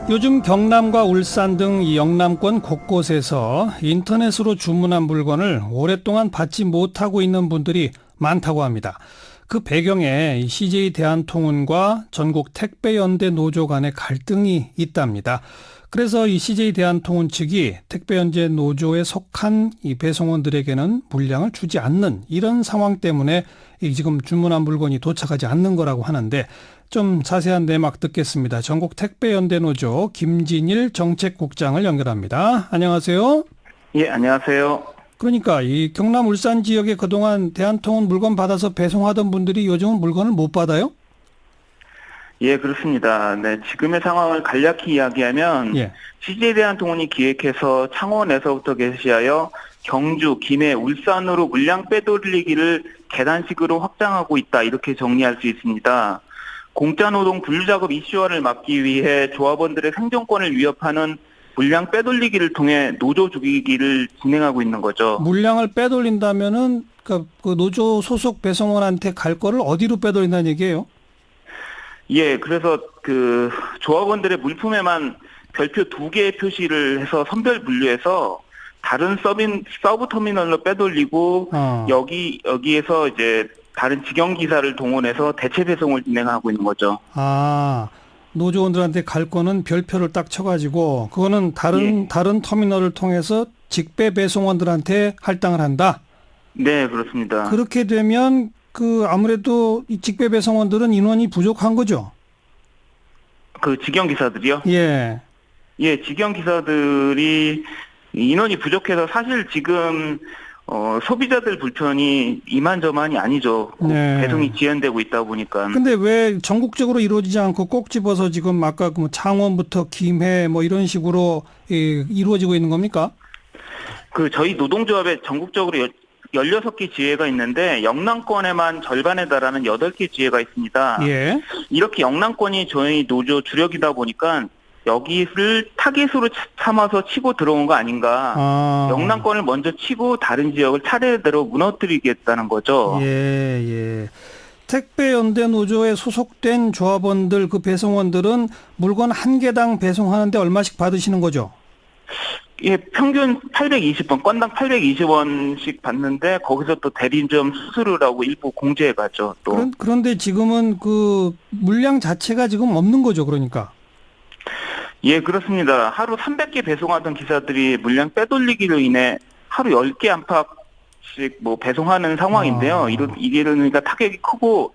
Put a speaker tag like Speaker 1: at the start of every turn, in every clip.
Speaker 1: 요즘 경남과 울산 등 이 영남권 곳곳에서 인터넷으로 주문한 물건을 오랫동안 받지 못하고 있는 분들이 많다고 합니다. 그 배경에 이 CJ 대한통운과 전국 택배연대 노조 간의 갈등이 있답니다. 그래서 이 CJ 대한통운 측이 택배연대 노조에 속한 이 배송원들에게는 물량을 주지 않는 이런 상황 때문에 이 지금 주문한 물건이 도착하지 않는 거라고 하는데, 좀 자세한 내막 듣겠습니다. 전국 택배연대 노조 김진일 정책국장을 연결합니다. 안녕하세요.
Speaker 2: 예, 안녕하세요.
Speaker 1: 그러니까 이 경남 울산 지역에 그동안 대한통운 물건 받아서 배송하던 분들이 요즘은 물건을 못 받아요?
Speaker 2: 예, 그렇습니다. 네, 지금의 상황을 간략히 이야기하면
Speaker 1: 예.
Speaker 2: CJ 대한통운이 기획해서 창원에서부터 개시하여 경주, 김해, 울산으로 물량 빼돌리기를 계단식으로 확장하고 있다, 이렇게 정리할 수 있습니다. 공짜노동 분류작업 이슈화를 막기 위해 조합원들의 생존권을 위협하는 물량 빼돌리기를 통해 노조 죽이기를 진행하고 있는 거죠.
Speaker 1: 물량을 빼돌린다면은 그 노조 소속 배송원한테 갈 거를 어디로 빼돌린다는 얘기예요?
Speaker 2: 예, 그래서 그 조합원들의 물품에만 별표 2개의 표시를 해서 선별 분류해서 다른 서브 터미널로 빼돌리고 여기에서 이제 다른 직영 기사를 동원해서 대체 배송을 진행하고 있는 거죠.
Speaker 1: 아, 노조원들한테 갈 거는 별표를 딱 쳐가지고 그거는 다른 터미널을 통해서 직배 배송원들한테 할당을 한다.
Speaker 2: 네, 그렇습니다.
Speaker 1: 그렇게 되면 그 아무래도 이 직배 배송원들은 인원이 부족한 거죠.
Speaker 2: 그 직영 기사들이요?
Speaker 1: 예.
Speaker 2: 예, 직영 기사들이 인원이 부족해서 사실 지금 소비자들 불편이 이만저만이 아니죠.
Speaker 1: 네.
Speaker 2: 배송이 지연되고 있다 보니까.
Speaker 1: 근데 왜 전국적으로 이루어지지 않고 꼭 집어서 지금 아까 그 뭐 창원부터 김해 뭐 이런 식으로 이루어지고 있는 겁니까?
Speaker 2: 그 저희 노동조합에 전국적으로 16개 지회가 있는데 영남권에만 절반에 달하는 8개 지회가 있습니다.
Speaker 1: 예.
Speaker 2: 이렇게 영남권이 저희 노조 주력이다 보니까 여기를 타깃으로 삼아서 치고 들어온 거 아닌가. 영남권을 먼저 치고 다른 지역을 차례대로 무너뜨리겠다는 거죠.
Speaker 1: 예. 택배연대 노조에 소속된 조합원들, 그 배송원들은 물건 한 개당 배송하는데 얼마씩 받으시는 거죠?
Speaker 2: 예, 평균 820원, 건당 820원씩 받는데 거기서 또 대리점 수수료를 하고 일부 공제해 가죠. 또.
Speaker 1: 그런데 지금은 그 물량 자체가 지금 없는 거죠, 그러니까.
Speaker 2: 예, 그렇습니다. 하루 300개 배송하던 기사들이 물량 빼돌리기로 인해 하루 10개 안팎씩 뭐 배송하는 상황인데요. 이게 그러니까 타격이 크고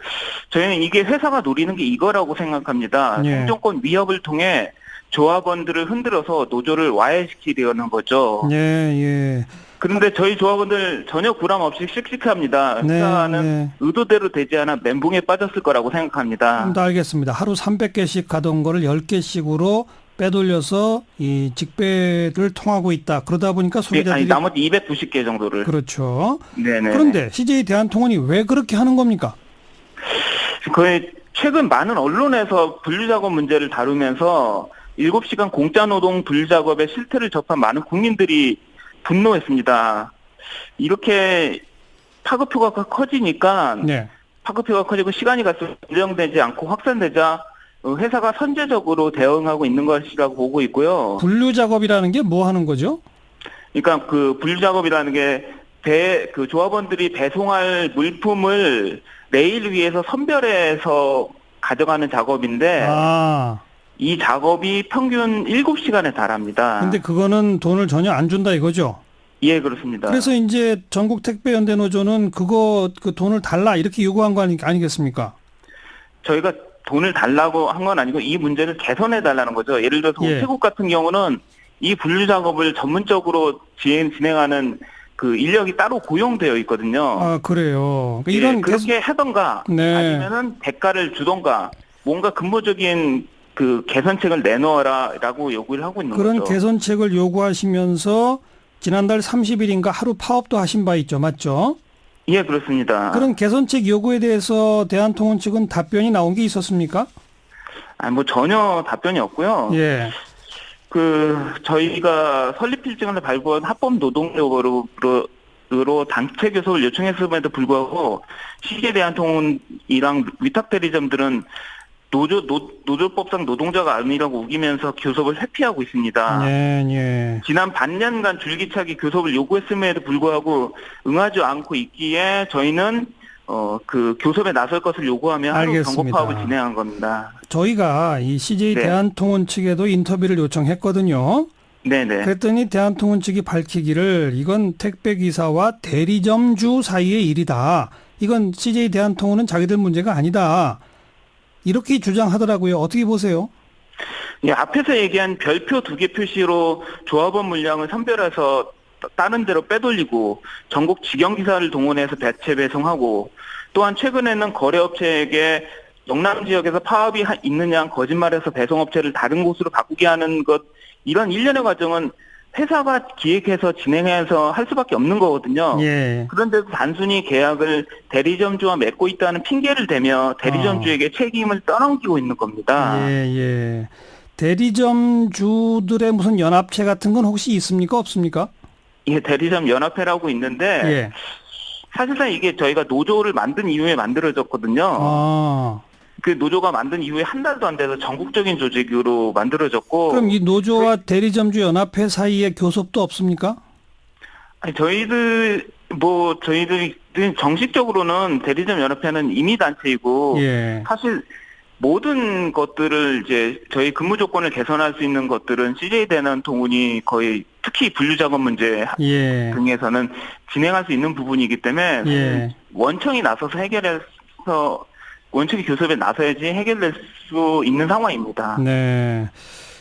Speaker 2: 저희는 이게 회사가 노리는 게 이거라고 생각합니다.
Speaker 1: 예.
Speaker 2: 생존권 위협을 통해 조합원들을 흔들어서 노조를 와해시키려는 거죠.
Speaker 1: 예.
Speaker 2: 그런데 저희 조합원들 전혀 구람 없이 씩씩합니다. 회사는 의도대로 되지 않아 멘붕에 빠졌을 거라고 생각합니다.
Speaker 1: 알겠습니다. 하루 300개씩 가던 거를 10개씩으로 빼돌려서 이 직배를 통하고 있다. 그러다 보니까 소비자들이
Speaker 2: 나머지 290개 정도를.
Speaker 1: 그렇죠.
Speaker 2: 네네.
Speaker 1: 그런데 CJ 대한통운이 왜 그렇게 하는 겁니까?
Speaker 2: 거의 최근 많은 언론에서 분류작업 문제를 다루면서 7시간 공짜노동 분류작업의 실태를 접한 많은 국민들이 분노했습니다. 이렇게 파급효가 커지니까 파급효가 커지고 시간이 갈수록 진정되지 않고 확산되자 회사가 선제적으로 대응하고 있는 것이라고 보고 있고요.
Speaker 1: 분류작업이라는 게 뭐 하는 거죠?
Speaker 2: 그러니까 그 분류작업이라는 게 그 조합원들이 배송할 물품을 내일 위해서 선별해서 가져가는 작업인데 이 작업이 평균 7시간에 달합니다.
Speaker 1: 근데 그거는 돈을 전혀 안 준다 이거죠?
Speaker 2: 예, 그렇습니다.
Speaker 1: 그래서 이제 전국 택배연대 노조는 그 돈을 달라 이렇게 요구한 거 아니겠습니까?
Speaker 2: 저희가 돈을 달라고 한 건 아니고 이 문제를 개선해 달라는 거죠. 예를 들어서 우체국 같은 경우는 이 분류 작업을 전문적으로 진행하는 그 인력이 따로 고용되어 있거든요.
Speaker 1: 아, 그래요. 그러니까
Speaker 2: 그렇게 하던가 아니면은 대가를 주던가 뭔가 근본적인 그 개선책을 내놓아라라고 요구를 하고 있는
Speaker 1: 그런
Speaker 2: 거죠.
Speaker 1: 그런 개선책을 요구하시면서 지난달 30일인가 하루 파업도 하신 바 있죠. 맞죠?
Speaker 2: 예, 그렇습니다.
Speaker 1: 그런 개선책 요구에 대해서 대한통운 측은 답변이 나온 게 있었습니까?
Speaker 2: 뭐 전혀 답변이 없고요.
Speaker 1: 예.
Speaker 2: 저희가 설립 필증을 발부한 합법 노동력으로 단체 교섭을 요청했음에도 불구하고 CJ 대한통운이랑 위탁 대리점들은 노조법상 노동자가 아니라고 우기면서 교섭을 회피하고 있습니다.
Speaker 1: 예, 예.
Speaker 2: 지난 반년간 줄기차게 교섭을 요구했음에도 불구하고 응하지 않고 있기에 저희는 그 교섭에 나설 것을 요구하며 하루
Speaker 1: 알겠습니다.
Speaker 2: 경고 파업을 진행한 겁니다.
Speaker 1: 저희가 이 CJ
Speaker 2: 네.
Speaker 1: 대한통운 측에도 인터뷰를 요청했거든요.
Speaker 2: 네네.
Speaker 1: 그랬더니 대한통운 측이 밝히기를 이건 택배기사와 대리점주 사이의 일이다. 이건 CJ 대한통운은 자기들 문제가 아니다. 이렇게 주장하더라고요. 어떻게 보세요?
Speaker 2: 예, 앞에서 얘기한 별표 2개 표시로 조합원 물량을 선별해서 다른 데로 빼돌리고 전국 직영기사를 동원해서 배체 배송하고 또한 최근에는 거래업체에게 영남 지역에서 파업이 있느냐 거짓말해서 배송업체를 다른 곳으로 바꾸게 하는 것 이런 일련의 과정은 회사가 기획해서 진행해서 할 수밖에 없는 거거든요.
Speaker 1: 예.
Speaker 2: 그런데 단순히 계약을 대리점주와 맺고 있다는 핑계를 대며 대리점주에게 책임을 떠넘기고 있는 겁니다.
Speaker 1: 예, 예. 대리점주들의 무슨 연합체 같은 건 혹시 있습니까? 없습니까?
Speaker 2: 이게 대리점 연합회라고 있는데
Speaker 1: 예.
Speaker 2: 사실상 이게 저희가 노조를 만든 이후에 만들어졌거든요.
Speaker 1: 아.
Speaker 2: 그 노조가 만든 이후에 한 달도 안 돼서 전국적인 조직으로 만들어졌고.
Speaker 1: 그럼 이 노조와 대리점주 연합회 사이에 교섭도 없습니까?
Speaker 2: 아니, 저희들이 정식적으로는 대리점 연합회는 임의단체이고.
Speaker 1: 예.
Speaker 2: 사실 모든 것들을 이제 저희 근무 조건을 개선할 수 있는 것들은 CJ 대한통운이 거의 특히 분류작업 문제
Speaker 1: 예.
Speaker 2: 등에서는 진행할 수 있는 부분이기 때문에
Speaker 1: 예.
Speaker 2: 원청이 나서서 해결해서 원칙의 교섭에 나서야지 해결될 수 있는 상황입니다.
Speaker 1: 네.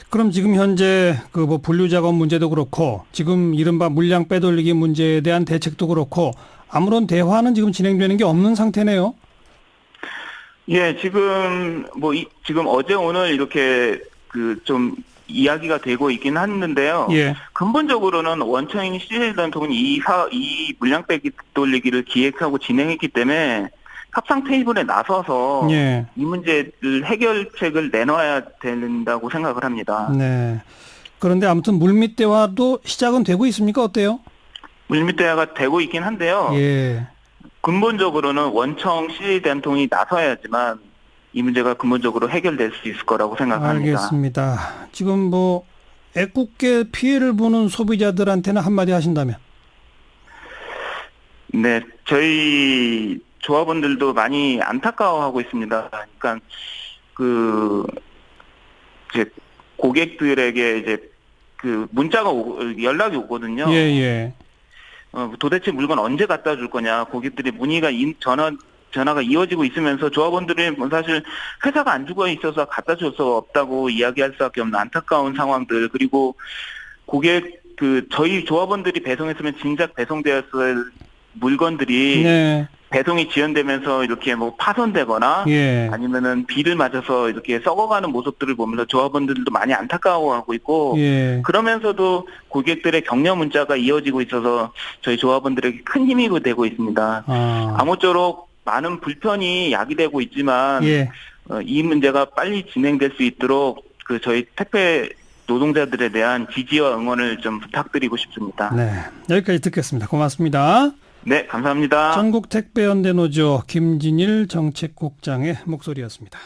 Speaker 1: 그럼 지금 현재 그 뭐 분류 작업 문제도 그렇고 지금 이른바 물량 빼돌리기 문제에 대한 대책도 그렇고 아무런 대화는 지금 진행되는 게 없는 상태네요.
Speaker 2: 예, 지금 지금 어제 오늘 이렇게 그 좀 이야기가 되고 있긴 했는데요.
Speaker 1: 예.
Speaker 2: 근본적으로는 원청인 CJ대한통운이 이 물량 빼돌리기를 기획하고 진행했기 때문에 협상 테이블에 나서서
Speaker 1: 예.
Speaker 2: 이 문제를 해결책을 내놔야 된다고 생각을 합니다.
Speaker 1: 네. 그런데 아무튼 물밑 대화도 시작은 되고 있습니까? 어때요?
Speaker 2: 물밑 대화가 되고 있긴 한데요.
Speaker 1: 예.
Speaker 2: 근본적으로는 원청 CJ대한통운이 나서야지만 이 문제가 근본적으로 해결될 수 있을 거라고 생각합니다.
Speaker 1: 알겠습니다. 지금 뭐 애꿎게 피해를 보는 소비자들한테는 한마디 하신다면?
Speaker 2: 네, 저희 조합원들도 많이 안타까워하고 있습니다. 그러니까 이제 고객들에게 이제 그 문자가 연락이 오거든요.
Speaker 1: 예, 예.
Speaker 2: 도대체 물건 언제 갖다 줄 거냐. 고객들이 문의가 전화가 이어지고 있으면서 조합원들이 사실 회사가 안 죽어 있어서 갖다 줄 수 없다고 이야기할 수밖에 없는 안타까운 상황들. 그리고 저희 조합원들이 배송했으면 진작 배송되었을 물건들이
Speaker 1: 네.
Speaker 2: 배송이 지연되면서 이렇게 파손되거나
Speaker 1: 예.
Speaker 2: 아니면은 비를 맞아서 이렇게 썩어가는 모습들을 보면서 조합원들도 많이 안타까워하고 있고
Speaker 1: 예.
Speaker 2: 그러면서도 고객들의 격려 문자가 이어지고 있어서 저희 조합원들에게 큰 힘이 되고 있습니다. 아무쪼록 많은 불편이 야기되고 있지만
Speaker 1: 예.
Speaker 2: 이 문제가 빨리 진행될 수 있도록 저희 택배 노동자들에 대한 지지와 응원을 좀 부탁드리고 싶습니다.
Speaker 1: 네. 여기까지 듣겠습니다. 고맙습니다.
Speaker 2: 네, 감사합니다.
Speaker 1: 전국택배연대노조 김진일 정책국장의 목소리였습니다.